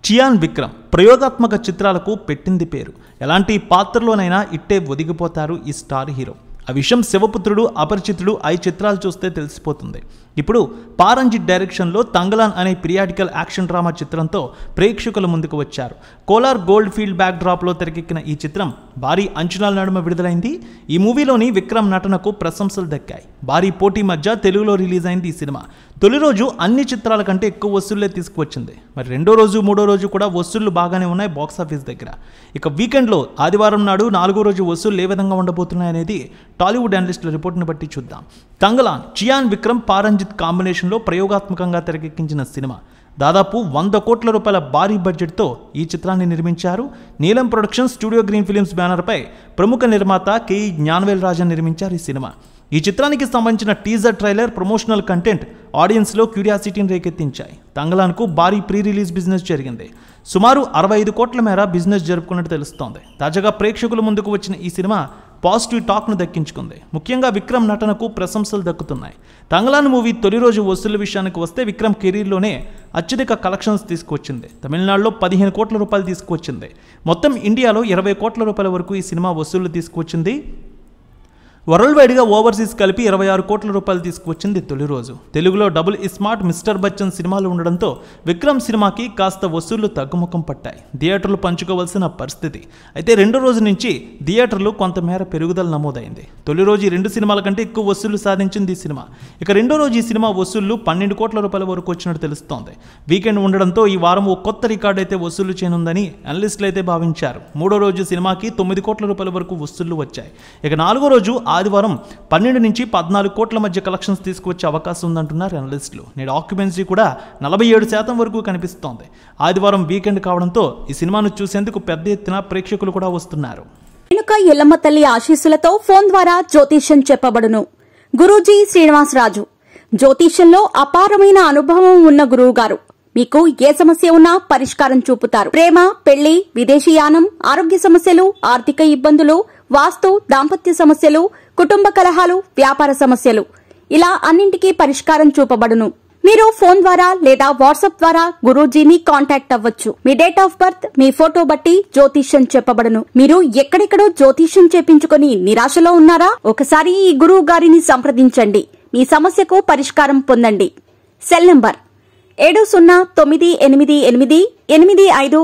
చియాన్ విక్రమ్ ప్రయోగాత్మక చిత్రాలకు పెట్టింది పేరు. ఎలాంటి పాత్రలోనైనా ఇట్టే ఒదిగిపోతారు ఈ స్టార్ హీరో. ఆ విషయం శివపుత్రుడు, అపరిచితుడు ఐ చిత్రాలు చూస్తే తెలిసిపోతుంది. ఇప్పుడు పారంజిత్ డైరెక్షన్లో తంగలాన్ అనే పీరియాడికల్ యాక్షన్ డ్రామా చిత్రంతో ప్రేక్షకుల ముందుకు వచ్చారు. కోలార్ గోల్డ్ ఫీల్డ్ బ్యాక్ డ్రాప్లో తెరకెక్కిన ఈ చిత్రం భారీ అంచనాల నడుమ విడుదలైంది. ఈ మూవీలోని విక్రమ్ నటనకు ప్రశంసలు దక్కాయి. భారీ పోటీ మధ్య తెలుగులో రిలీజ్ అయింది ఈ సినిమా. తొలి రోజు అన్ని చిత్రాల కంటే ఎక్కువ వసూళ్లే తీసుకువచ్చింది. మరి రెండో రోజు, మూడో రోజు కూడా వసూళ్లు బాగానే ఉన్నాయి బాక్సాఫీస్ దగ్గర. ఇక వీకెండ్లో ఆదివారం నాడు 4వ రోజు వసూళ్లు ఏ విధంగా ఉండబోతున్నాయనేది టాలీవుడ్ అనలిస్టుల రిపోర్ట్ని బట్టి చూద్దాం. తంగలాన్ చియాన్ విక్రమ్ పారంజిత్ కాంబినేషన్లో ప్రయోగాత్మకంగా తెరకెక్కించిన సినిమా. దాదాపు 100 కోట్ల రూపాయల భారీ బడ్జెట్తో ఈ చిత్రాన్ని నిర్మించారు. నీలం ప్రొడక్షన్స్, స్టూడియో గ్రీన్ ఫిలిమ్స్ బ్యానర్పై ప్రముఖ నిర్మాత కెఈ జ్ఞానవేల్ రాజన్ నిర్మించారు ఈ సినిమా. ఈ చిత్రానికి సంబంధించిన టీజర్ ట్రైలర్, ప్రమోషనల్ కంటెంట్ ఆడియన్స్లో క్యూరియాసిటీని రేకెత్తించాయి. తంగలాన్కు భారీ ప్రీ రిలీజ్ బిజినెస్ జరిగింది. సుమారు 65 కోట్ల మేర బిజినెస్ జరుపుకున్నట్టు తెలుస్తోంది. తాజాగా ప్రేక్షకుల ముందుకు వచ్చిన ఈ సినిమా పాజిటివ్ టాక్ను దక్కించుకుంది. ముఖ్యంగా విక్రమ్ నటనకు ప్రశంసలు దక్కుతున్నాయి. తంగలాన్ మూవీ తొలి రోజు వసూళ్ల విషయానికి వస్తే విక్రమ్ కెరీర్లోనే అత్యధిక కలెక్షన్స్ తీసుకువచ్చింది. తమిళనాడులో 15 కోట్ల రూపాయలు తీసుకువచ్చింది. మొత్తం ఇండియాలో 20 కోట్ల రూపాయల వరకు ఈ సినిమా వసూళ్లు తీసుకువచ్చింది. వరల్డ్ వైడ్గా ఓవర్సీస్ కలిపి 26 కోట్ల రూపాయలు తీసుకువచ్చింది తొలి రోజు. తెలుగులో డబుల్ ఇస్మార్ట్, మిస్టర్ బచ్చన్ సినిమాలు ఉండడంతో విక్రమ్ సినిమాకి కాస్త వసూళ్లు తగ్గుముఖం పట్టాయి. థియేటర్లు పంచుకోవాల్సిన పరిస్థితి. అయితే రెండో రోజు నుంచి థియేటర్లు కొంతమేర పెరుగుదల నమోదైంది. తొలి రోజు 2 సినిమాల కంటే ఎక్కువ వసూళ్లు సాధించింది ఈ సినిమా. ఇక రెండో రోజు ఈ సినిమా వసూళ్లు 12 కోట్ల రూపాయల వరకు వచ్చినట్టు తెలుస్తోంది. వీకెండ్ ఉండడంతో ఈ వారం ఓ కొత్త రికార్డు అయితే వసూళ్లు చేయనుందని అనలిస్టులు అయితే భావించారు. మూడో రోజు సినిమాకి 9 కోట్ల రూపాయల వరకు వసూళ్లు వచ్చాయి. ఇక 4వ రోజు ఆదివారం 12 నుంచి 14 కోట్ల మధ్య కలెక్షన్స్ తీసుకువచ్చే అవకాశం ఉందంటున్నారు అనలిస్టులు. నేడు ఆక్యుపెన్సీ కూడా 47% వరకు కనిపిస్తోంది. ఆదివారం వీకెండ్ కావడంతో ఈ సినిమాను చూసేందుకు పెద్ద ఎత్తున ప్రేక్షకులు కూడా వస్తున్నారు. రేణుక ఎల్లమ్మ తల్లి ఆశీస్సులతో ఫోన్ ద్వారా జ్యోతిష్యం చెప్పబడును. గురూజీ శ్రీనివాసరాజు. జ్యోతిష్యంలో అపారమైన అనుభవం ఉన్న గురువు గారు మీకు ఏ సమస్య ఉన్నా పరిష్కారం చూపుతారు. ప్రేమ, పెళ్లి, విదేశీయానం, ఆరోగ్య సమస్యలు, ఆర్థిక ఇబ్బందులు, వాస్తు, దాంపత్య సమస్యలు, కుటుంబ కలహాలు, వ్యాపార సమస్యలు, ఇలా అన్నింటికీ పరిష్కారం చూపబడును. మీరు ఫోన్ ద్వారా లేదా వాట్సాప్ ద్వారా గురూజీని కాంటాక్ట్ అవ్వచ్చు. మీ డేట్ ఆఫ్ బర్త్, మీ ఫోటో బట్టి జ్యోతిష్యం చెప్పబడును. మీరు ఎక్కడెక్కడో జ్యోతిష్యం చేపించుకుని నిరాశలో ఉన్నారా? ఒకసారి ఈ గురువు గారిని సంప్రదించండి. మీ సమస్యకు పరిష్కారం పొందండి. Cell number 709888851111.